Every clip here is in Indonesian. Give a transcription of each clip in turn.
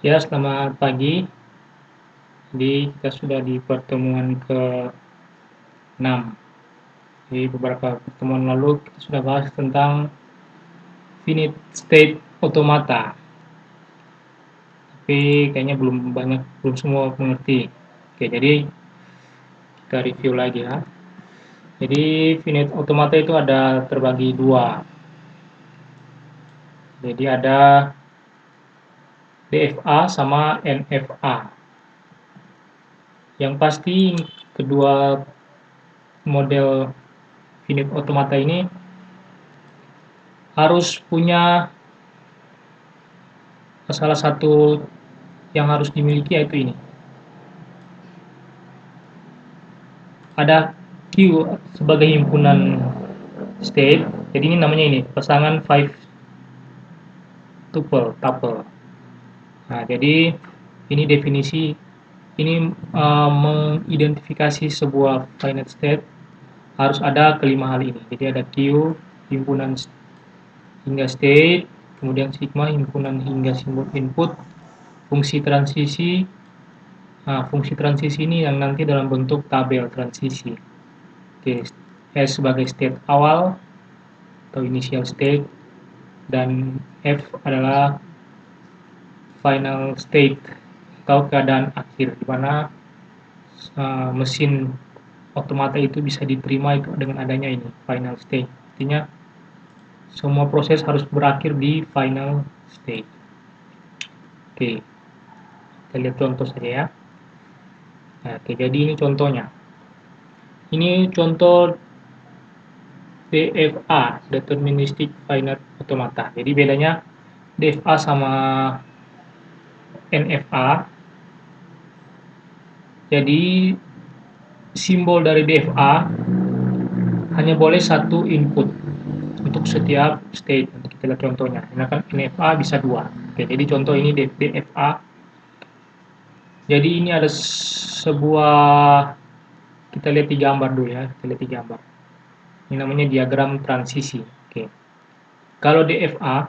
Ya, selamat pagi. Jadi kita sudah di pertemuan ke-6. Di beberapa pertemuan lalu kita sudah bahas tentang finite state automata. Tapi kayaknya belum semua mengerti. Oke, jadi kita review lagi ya. Jadi finite automata itu ada terbagi dua. Jadi ada DFA sama NFA. Yang pasti kedua model finite automata ini harus punya salah satu yang harus dimiliki yaitu ini. Ada Q sebagai himpunan state. Jadi ini namanya ini pasangan five tuple. Nah, jadi ini definisi ini mengidentifikasi sebuah finite state harus ada kelima hal ini. Jadi ada Q himpunan hingga state, kemudian sigma himpunan hingga simbol input, fungsi transisi. Nah, fungsi transisi ini yang nanti dalam bentuk tabel transisi. Oke, S sebagai state awal atau initial state, dan F adalah final state atau keadaan akhir, di mana mesin otomata itu bisa diterima itu dengan adanya ini final state. Artinya semua proses harus berakhir di final state. Oke, kita lihat contoh saja ya. Nah, oke, jadi ini contohnya. Ini contoh DFA, deterministic finite automata. Jadi bedanya DFA sama NFA. Jadi simbol dari DFA hanya boleh satu input untuk setiap state. Nanti kita lihat contohnya. Ini kan NFA bisa dua. Oke, jadi contoh ini DFA. Jadi ini ada sebuah, kita lihat di gambar dulu ya. Kita lihat di gambar. Ini namanya diagram transisi. Oke. Kalau DFA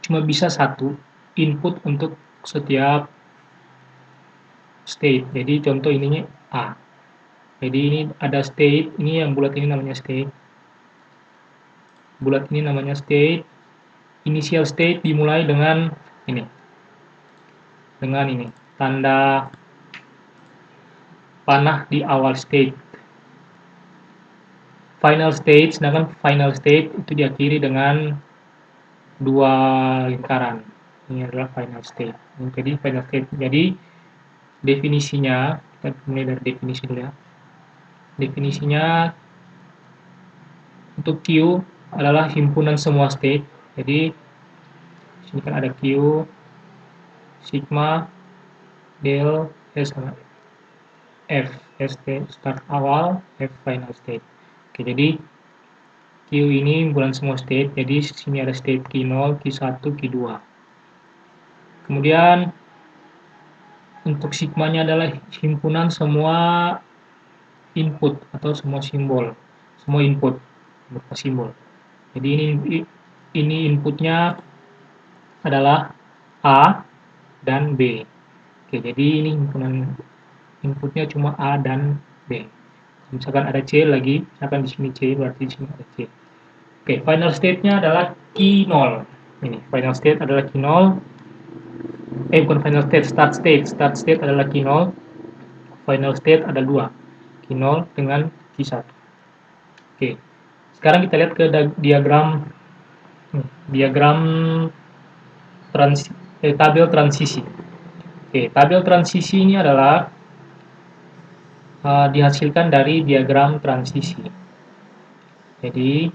cuma bisa satu input untuk setiap state. Jadi contoh ininya A. Jadi ini ada state, ini yang bulat ini namanya state. Bulat ini namanya state. Initial state dimulai dengan ini. Dengan ini, tanda panah di awal state. Final state, sedangkan final state itu diakhiri dengan dua lingkaran. Ini adalah final state. Jadi final state. Jadi definisinya, kita mulai dari definisi dulu ya. Definisinya untuk Q adalah himpunan semua state. Jadi sini kan ada Q, sigma, del, S sama F, state start awal, F final state. Oke, jadi Q ini himpunan semua state. Jadi sini ada state Q0, Q1, Q2. Kemudian untuk sigmanya adalah himpunan semua input atau semua simbol, semua input berupa simbol. Jadi ini inputnya adalah A dan B. Oke, jadi ini himpunan inputnya cuma A dan B. Misalkan ada C lagi, misalkan di sini C, berarti di sini ada C. Oke, final state-nya adalah Q0. Ini final state adalah Q0. Bukan final state, start state. Start state adalah Q0. Final state ada dua, Q0 dengan Q1. Oke, sekarang kita lihat ke diagram tabel transisi. Oke, tabel transisi ini adalah dihasilkan dari diagram transisi. Jadi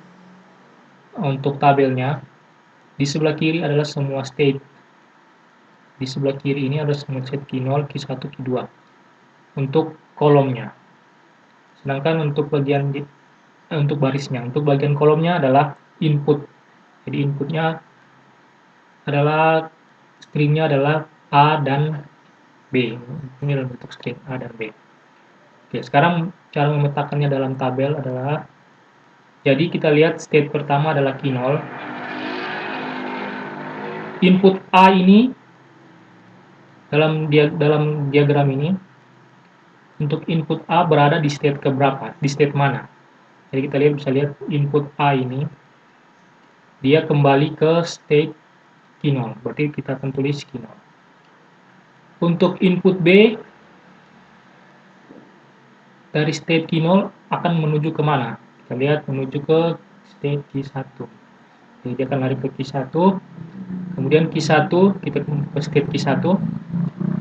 untuk tabelnya di sebelah kiri adalah semua state. Di sebelah kiri ini ada semua state Q0, Q1, Q2 untuk kolomnya. Sedangkan untuk barisnya, untuk bagian kolomnya adalah input. Jadi inputnya adalah stringnya adalah A dan B. Ini dalam bentuk string A dan B. Oke, sekarang cara memetakannya dalam tabel adalah, jadi kita lihat state pertama adalah Q0. input A ini dalam diagram ini, untuk input A berada di state keberapa, di state mana. Jadi kita bisa lihat input A ini dia kembali ke state Q0, berarti kita akan tulis Q0. Untuk input B dari state Q0 akan menuju kemana? Kita lihat menuju ke state Q1. Jadi dia akan lari ke Q1, kemudian Q1 kita ke state Q1.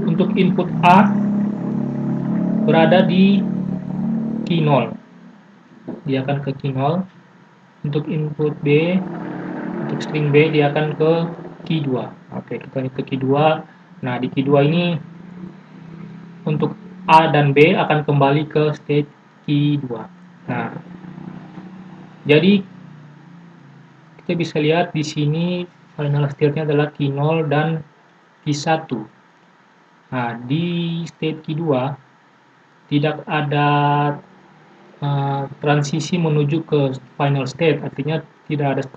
Untuk input A berada di Q0, dia akan ke Q0. Untuk input B, untuk string B dia akan ke Q2. Oke, kita lihat ke Q2. Nah, di Q2 ini untuk A dan B akan kembali ke state Q2. Nah, jadi kita bisa lihat di sini final state-nya adalah Q0 dan Q1. Nah, di state Q2 tidak ada transisi menuju ke final state, artinya tidak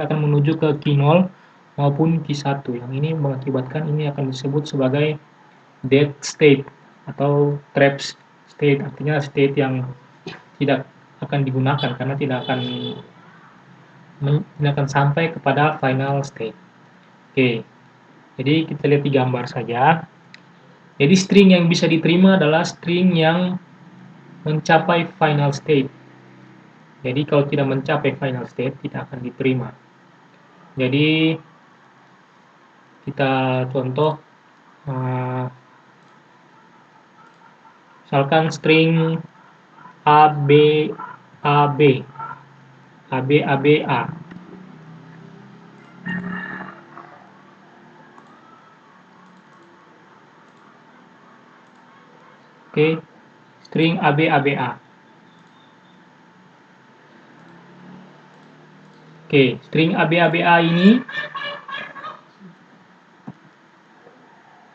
akan menuju ke Q0 maupun Q1. Yang ini mengakibatkan ini akan disebut sebagai dead state atau trap state, artinya state yang tidak akan digunakan karena tidak akan sampai kepada final state. Oke, jadi kita lihat di gambar saja. Jadi string yang bisa diterima adalah string yang mencapai final state. Jadi kalau tidak mencapai final state tidak akan diterima. Jadi kita contoh, misalkan string AB AB AB AB A. Oke, string AB AB A. Oke, string AB AB A ini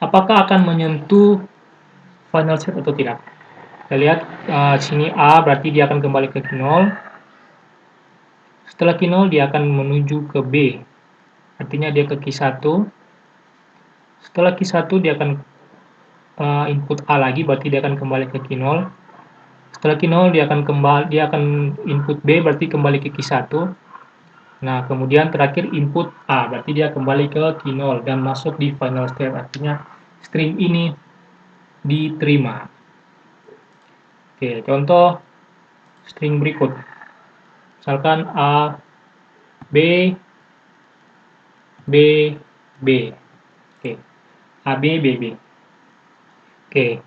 apakah akan menyentuh final state atau tidak? Kita lihat sini A berarti dia akan kembali ke Q0. Setelah Q0 dia akan menuju ke B. Artinya dia ke Q1. Setelah Q1 dia akan input A lagi, berarti dia akan kembali ke Q0. Setelah Q0 dia akan input B, berarti kembali ke Q1. Nah, kemudian terakhir input A, berarti dia kembali ke Q0 dan masuk di final state. Artinya string ini diterima. Oke, contoh string berikut. Misalkan A, B, B, B. Oke, A, B, B, B. Oke,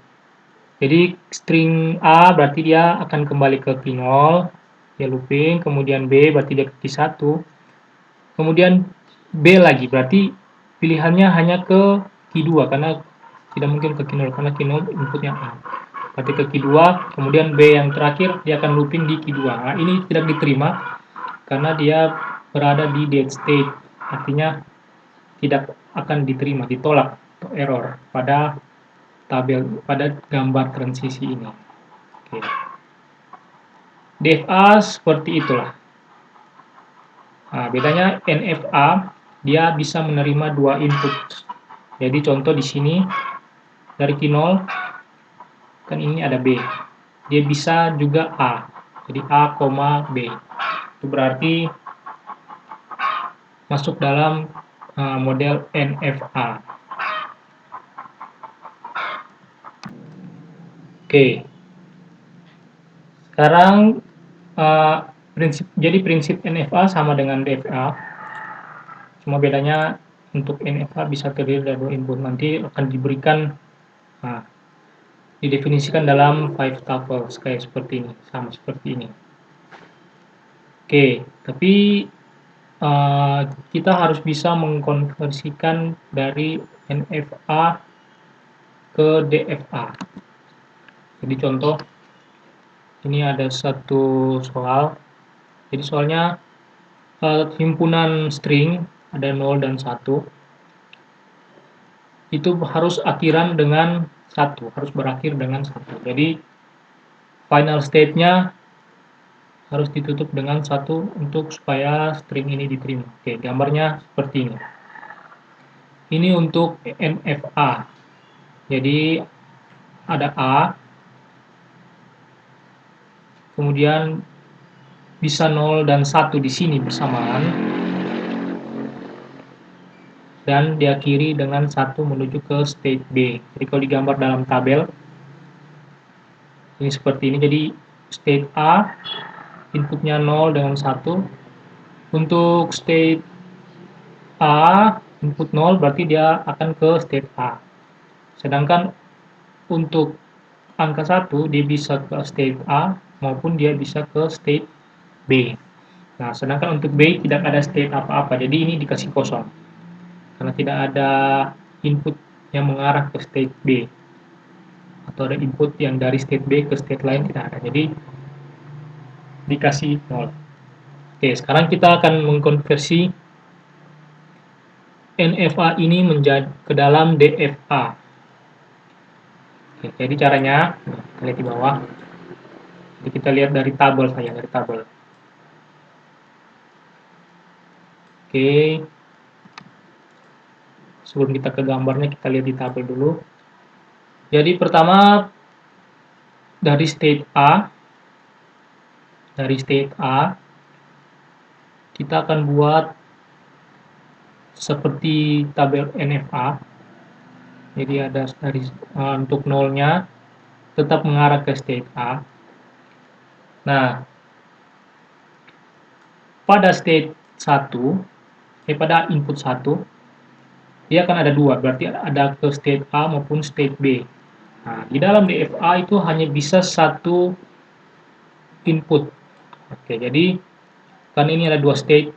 jadi string A berarti dia akan kembali ke Q0, dia looping, kemudian B berarti dia ke Q1, kemudian B lagi, berarti pilihannya hanya ke Q2, karena tidak mungkin ke Q0, karena Q0 inputnya A. Berarti ke Q2, kemudian B yang terakhir, dia akan looping di Q2. Nah, ini tidak diterima, karena dia berada di dead state, artinya tidak akan diterima, ditolak, atau error, pada gambar transisi ini. Oke. DFA seperti itulah. Nah, bedanya NFA dia bisa menerima dua input. Jadi contoh di sini dari Q0 kan ini ada B. Dia bisa juga A. Jadi A, B. Itu berarti masuk dalam model NFA. Oke. Sekarang prinsip NFA sama dengan DFA. Cuma bedanya untuk NFA bisa terdiri dari dua input, nanti akan diberikan didefinisikan dalam 5 tuples kayak seperti ini, sama seperti ini. Oke, tapi kita harus bisa mengkonversikan dari NFA ke DFA. Jadi contoh ini ada satu soal. Jadi soalnya himpunan string ada 0 dan 1. Itu harus akhiran dengan 1, harus berakhir dengan 1. Jadi final state-nya harus ditutup dengan 1 untuk supaya string ini diterima. Oke, gambarnya seperti ini. Ini untuk NFA. Jadi ada A, kemudian bisa 0 dan 1 di sini bersamaan, dan diakhiri dengan 1 menuju ke state B. Jadi kalau digambar dalam tabel, ini seperti ini. Jadi state A, inputnya 0 dengan 1. Untuk state A, input 0 berarti dia akan ke state A. Sedangkan untuk angka 1, dia bisa ke state A maupun dia bisa ke state B. Nah, sedangkan untuk B tidak ada state apa-apa, jadi ini dikasih kosong. Karena tidak ada input yang mengarah ke state B. Atau ada input yang dari state B ke state lain, tidak ada. Jadi, dikasih 0. Oke, sekarang kita akan mengkonversi NFA ini menjadi ke dalam DFA. Oke, jadi caranya, kita lihat di bawah. Jadi kita lihat dari tabel saja, dari tabel. Oke, sebelum kita ke gambarnya, kita lihat di tabel dulu. Jadi pertama dari state A, kita akan buat seperti tabel NFA. Jadi ada dari untuk nolnya tetap mengarah ke state A. Nah, pada state 1, pada input 1, dia akan ada dua, berarti ada ke state A maupun state B. Nah, di dalam DFA itu hanya bisa satu input. Oke, jadi kan ini ada dua state,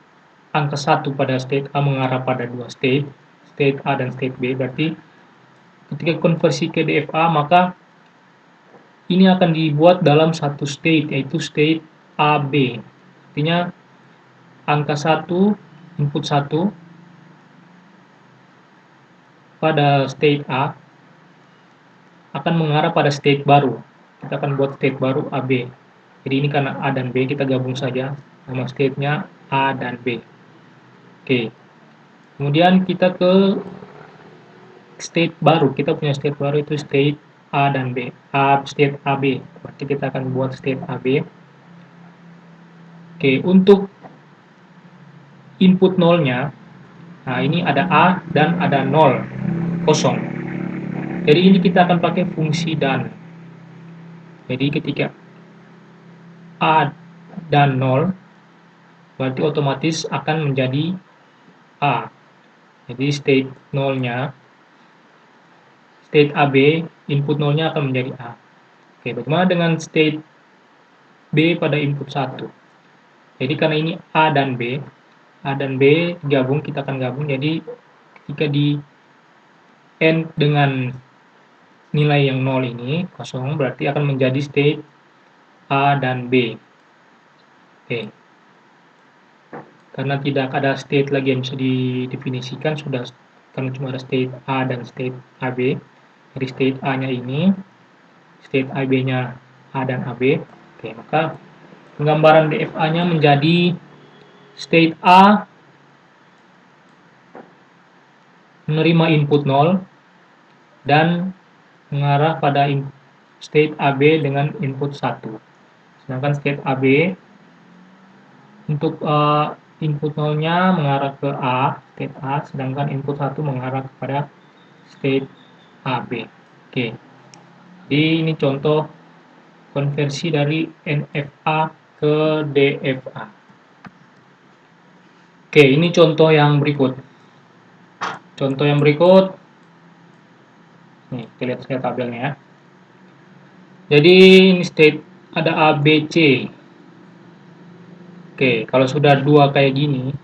angka 1 pada state A mengarah pada dua state, state A dan state B, berarti ketika konversi ke DFA maka ini akan dibuat dalam satu state, yaitu state AB. Artinya angka 1, input 1 pada state A akan mengarah pada state baru. Kita akan buat state baru AB. Jadi ini karena A dan B, kita gabung saja nama state-nya A dan B. Oke. Kemudian kita ke state baru. Kita punya state baru itu state A dan B. State AB. Berarti kita akan buat state AB. Oke, untuk input nolnya, nah ini ada A dan ada 0, kosong. Jadi ini kita akan pakai fungsi dan. Jadi ketika A dan 0, berarti otomatis akan menjadi A. Jadi state nolnya, state AB, input nolnya akan menjadi A. Oke, bagaimana dengan state B pada input 1? Jadi karena ini A dan B gabung, kita akan gabung. Jadi ketika di AND dengan nilai yang 0 ini, kosong, berarti akan menjadi state A dan B. Oke. Karena tidak ada state lagi yang bisa didefinisikan, sudah karena cuma ada state A dan state AB. Jadi state A-nya ini, state AB-nya A dan AB. Oke, maka penggambaran DFA-nya menjadi state A menerima input 0 dan mengarah pada state AB dengan input 1. Sedangkan state AB untuk input 0-nya mengarah ke A, state A, sedangkan input 1 mengarah kepada state AB. Oke. Jadi ini contoh konversi dari NFA ke DFA. Oke, ini contoh yang berikut. Contoh yang berikut, nih kita lihat saya tabelnya ya. Jadi ini state ada A, B, C. Oke, kalau sudah dua kayak gini,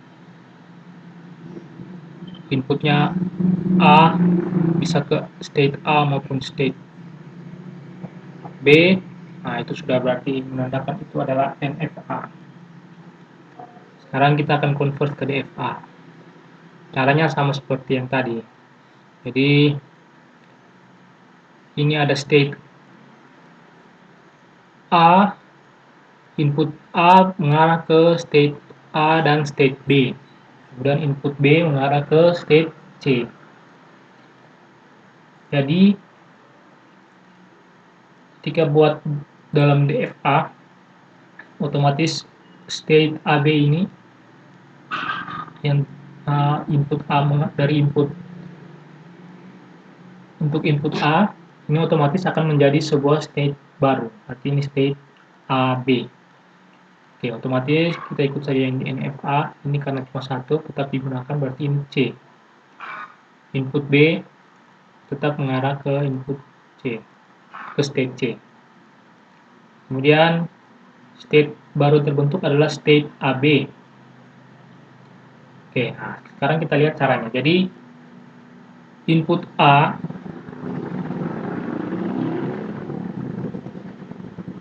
inputnya A bisa ke state A maupun state B, nah itu sudah berarti menandakan itu adalah NFA. Sekarang kita akan convert ke DFA. Caranya sama seperti yang tadi. Jadi ini ada state A, input A mengarah ke state A dan state B. Kemudian input B mengarah ke state C. Jadi ketika buat dalam DFA, otomatis state AB ini yang input A dari input untuk input A ini otomatis akan menjadi sebuah state baru. Arti ini state AB. Oke, otomatis kita ikut saja yang di NFA. Ini karena cuma satu tetap digunakan, berarti ini C. Input B tetap mengarah ke input C, ke state C. Kemudian state baru terbentuk adalah state AB. Oke, nah sekarang kita lihat caranya. Jadi input A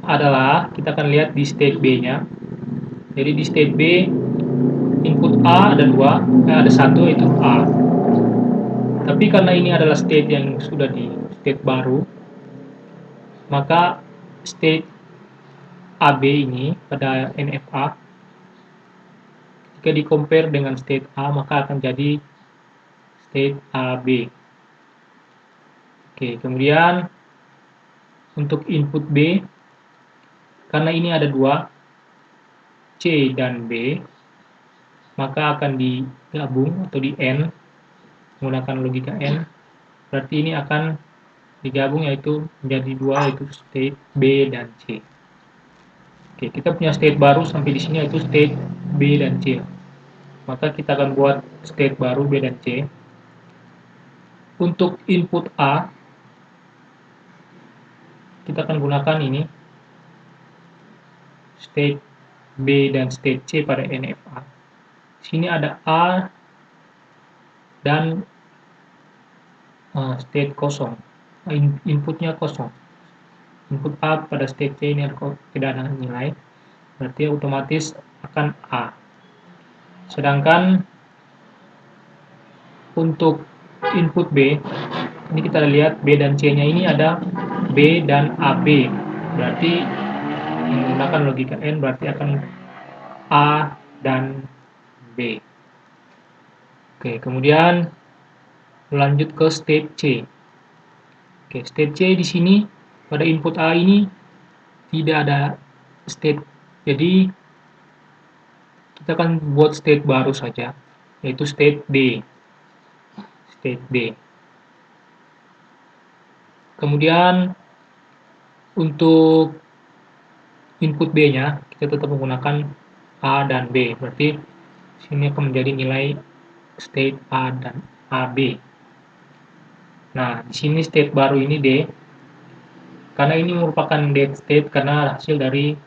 adalah, kita akan lihat di state B-nya. Jadi di state B input A ada ada satu, yaitu A. Tapi karena ini adalah state yang sudah di state baru, maka state AB ini pada NFA jika di-compare dengan state A maka akan jadi state AB. Oke, kemudian untuk input B, karena ini ada dua, C dan B, maka akan digabung atau di AND menggunakan logika AND. Berarti ini akan digabung yaitu menjadi dua, yaitu state B dan C. Oke, kita punya state baru sampai di sini yaitu state B dan C. Maka kita akan buat state baru B dan C. Untuk input A, kita akan gunakan ini state B dan state C pada NFA. Sini ada A dan state kosong, inputnya kosong. Input A pada state C ini tidak ada nilai, berarti otomatis akan A. Sedangkan untuk input B, ini kita lihat B dan C-nya ini ada B dan AB. Berarti menggunakan logika N berarti akan A dan B. Oke, kemudian lanjut ke state C. Oke, state C di sini pada input A ini tidak ada state. Jadi kita akan buat state baru saja, yaitu state D. State D. Kemudian untuk input B-nya kita tetap menggunakan A dan B. Berarti sini akan menjadi nilai state A dan AB. Nah, di sini state baru ini D. Karena ini merupakan dead state karena hasil dari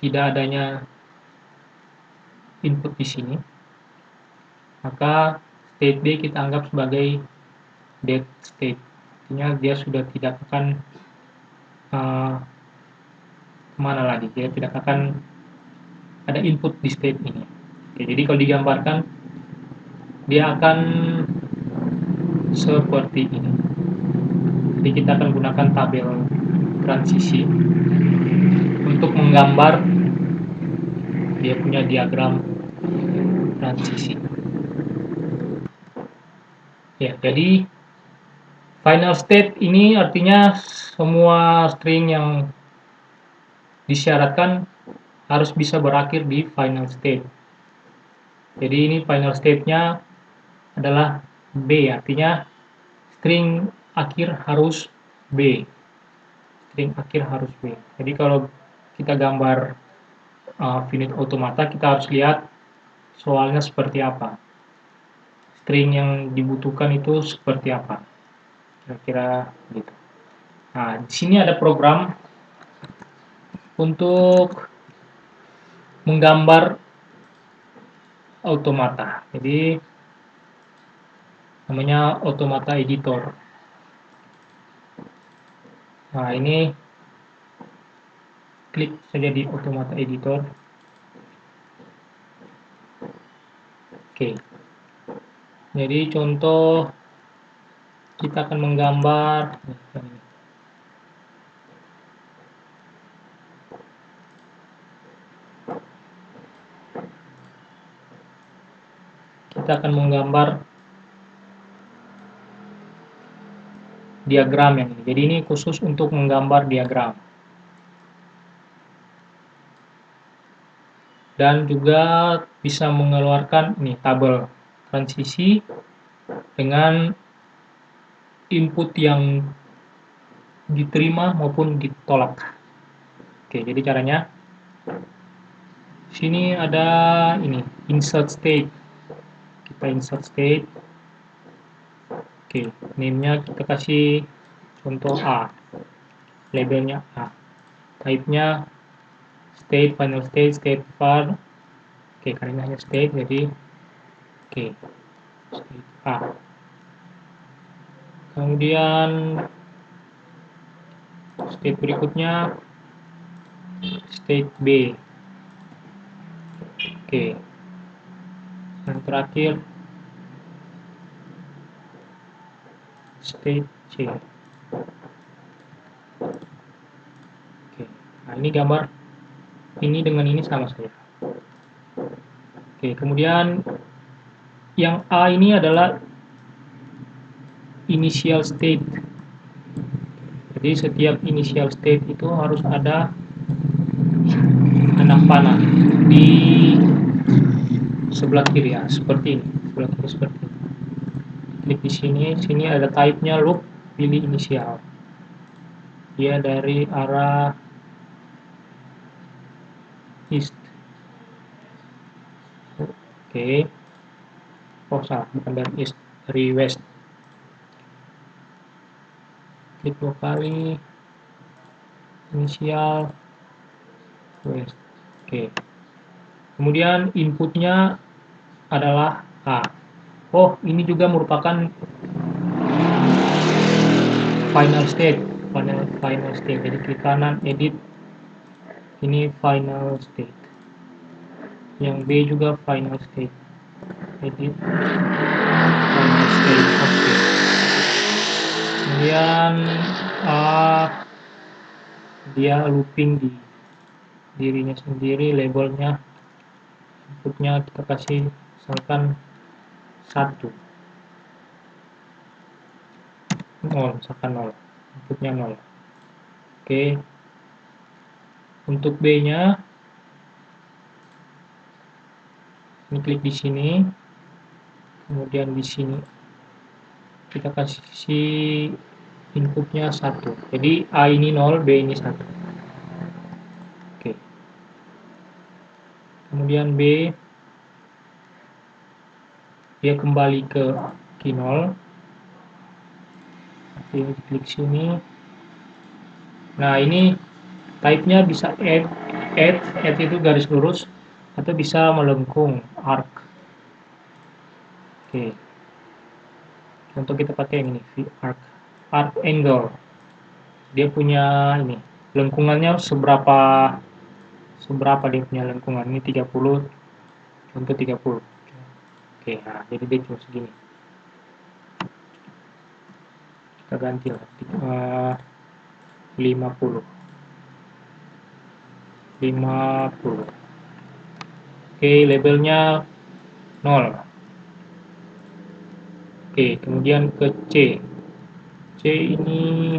tidak adanya input di sini. Maka state D kita anggap sebagai dead state. Artinya dia sudah tidak akan kemana lagi, dia tidak akan ada input di state ini. Oke, jadi kalau digambarkan dia akan seperti ini. Jadi kita akan gunakan tabel transisi untuk menggambar dia punya diagram transisi. Ya, jadi final state ini artinya semua string yang disyaratkan harus bisa berakhir di final state. Jadi ini final state-nya adalah B, artinya string akhir harus B. String akhir harus B. Jadi kalau kita gambar finite automata, kita harus lihat soalnya seperti apa. String yang dibutuhkan itu seperti apa. Kira-kira gitu. Nah, di sini ada program untuk menggambar automata. Jadi namanya automata editor. Nah, ini klik saja di automata editor. Oke. Jadi contoh kita akan menggambar diagram yang ini. Jadi ini khusus untuk menggambar diagram. Dan juga bisa mengeluarkan nih tabel transisi dengan input yang diterima maupun ditolak. Oke, jadi caranya sini ada ini insert state. Kita insert state. Oke, name-nya kita kasih contoh A. Labelnya A. Type-nya state, final state, state var. Oke, karena ini hanya state jadi oke. State A. Kemudian state berikutnya state B. Oke. Yang terakhir state C. Oke. Nah, ini gambar ini dengan ini sama saja. Oke, kemudian yang A ini adalah initial state. Jadi setiap initial state itu harus ada anak panah di sebelah kiri ya, seperti ini. Sebelah kiri seperti ini. Klik di sini, sini ada type-nya loop, pilih inisial. Dia dari arah east. Oke. Oh salah, bukan dari east, dari west. Klik 2 kali, inisial west. Oke. Kemudian inputnya adalah A. Oh, ini juga merupakan final state. Final state. Jadi klik kanan edit. Ini final state. Yang B juga final state. Edit final state. Oke. Kemudian dia looping di dirinya sendiri, labelnya inputnya kita kasih misalkan 1 0, misalkan 0, inputnya 0. Oke, untuk B nya ini klik di sini, kemudian di sini kita kasih inputnya 1, jadi A ini 0, B ini 1. Oke, kemudian B dia kembali ke key 0. Ini klik sini. Nah, ini type-nya bisa add itu garis lurus atau bisa melengkung arc. Oke. Contoh kita pakai yang ini, arc angle. Dia punya ini, lengkungannya seberapa dia punya lengkungan. Ini 30, contoh 30. Oke, nah jadi dia cuma segini. Kita ganti lah 50. Oke, labelnya 0. Oke, kemudian ke C. C ini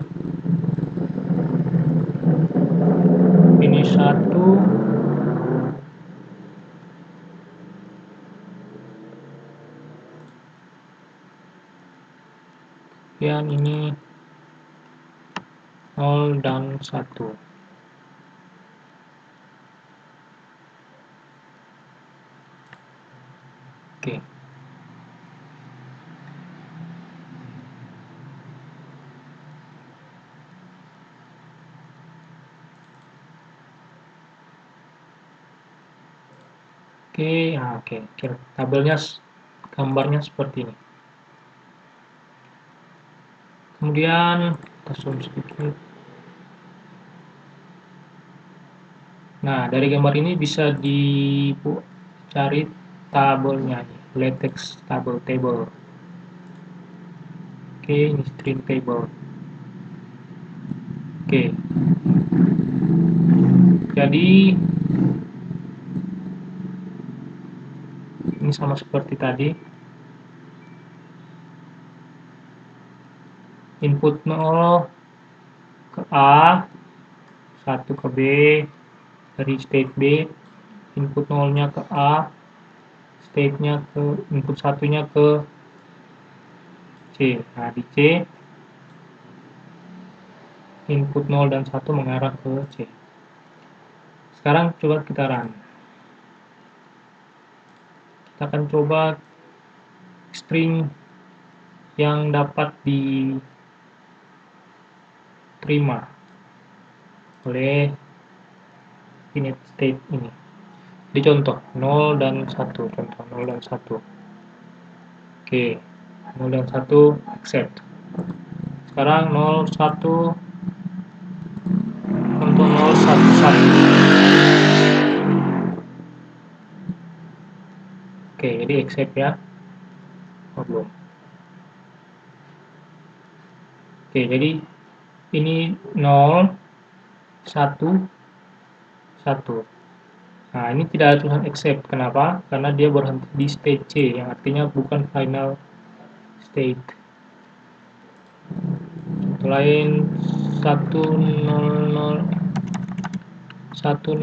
1. Kemudian ini 0 dan 1. Oke. Oke, nah, oke. Tabelnya gambarnya seperti ini. Kemudian kita zoom sedikit. Nah, dari gambar ini bisa dicari tabelnya, latex table. Oke, ini string table. Oke. Jadi ini sama seperti tadi. input 0 ke A, 1 ke B, dari state B, input 0-nya ke A, state-nya ke input 1-nya ke C. Nah, di C, input 0 dan 1 mengarah ke C. Sekarang coba kita run. Kita akan coba string yang dapat diterima oleh init state ini. Jadi contoh 0 dan 1, contoh 0 dan 1. Oke, 0 dan 1 accept. Sekarang 0 1 contoh 0 1 1. Oke, jadi accept ya. Oh, belum. Oke, jadi ini 0 1 1. Nah, ini tidak ada tulisan accept. Kenapa? Karena dia berhenti di state C, yang artinya bukan final state. Contoh lain 100 10001.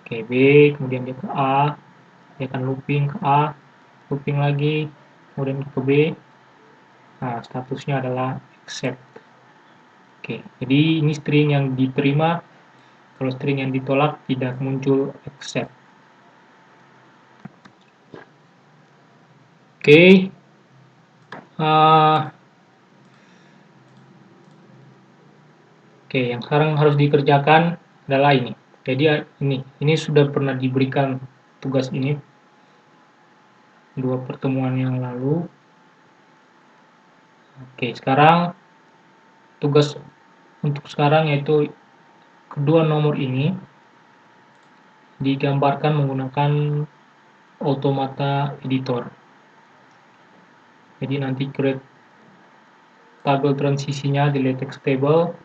Oke, B, kemudian dia ke A, dia akan looping ke A, looping lagi, kemudian ke B. Nah, statusnya adalah accept. Oke, jadi ini string yang diterima. Kalau string yang ditolak tidak muncul accept. Oke, yang sekarang harus dikerjakan adalah ini. Jadi ini sudah pernah diberikan tugas ini 2 pertemuan yang lalu. Oke, sekarang tugas untuk sekarang yaitu kedua nomor ini digambarkan menggunakan automata editor. Jadi nanti create tabel transisinya di latex table,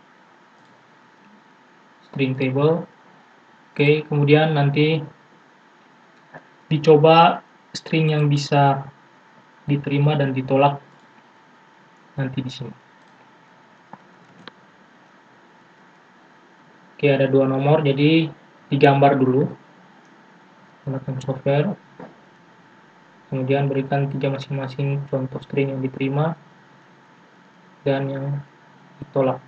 string table. Oke, kemudian nanti dicoba string yang bisa diterima dan ditolak nanti di sini. Oke, ada 2 nomor, jadi digambar dulu menggunakan software. Kemudian berikan 3 masing-masing contoh string yang diterima dan yang ditolak.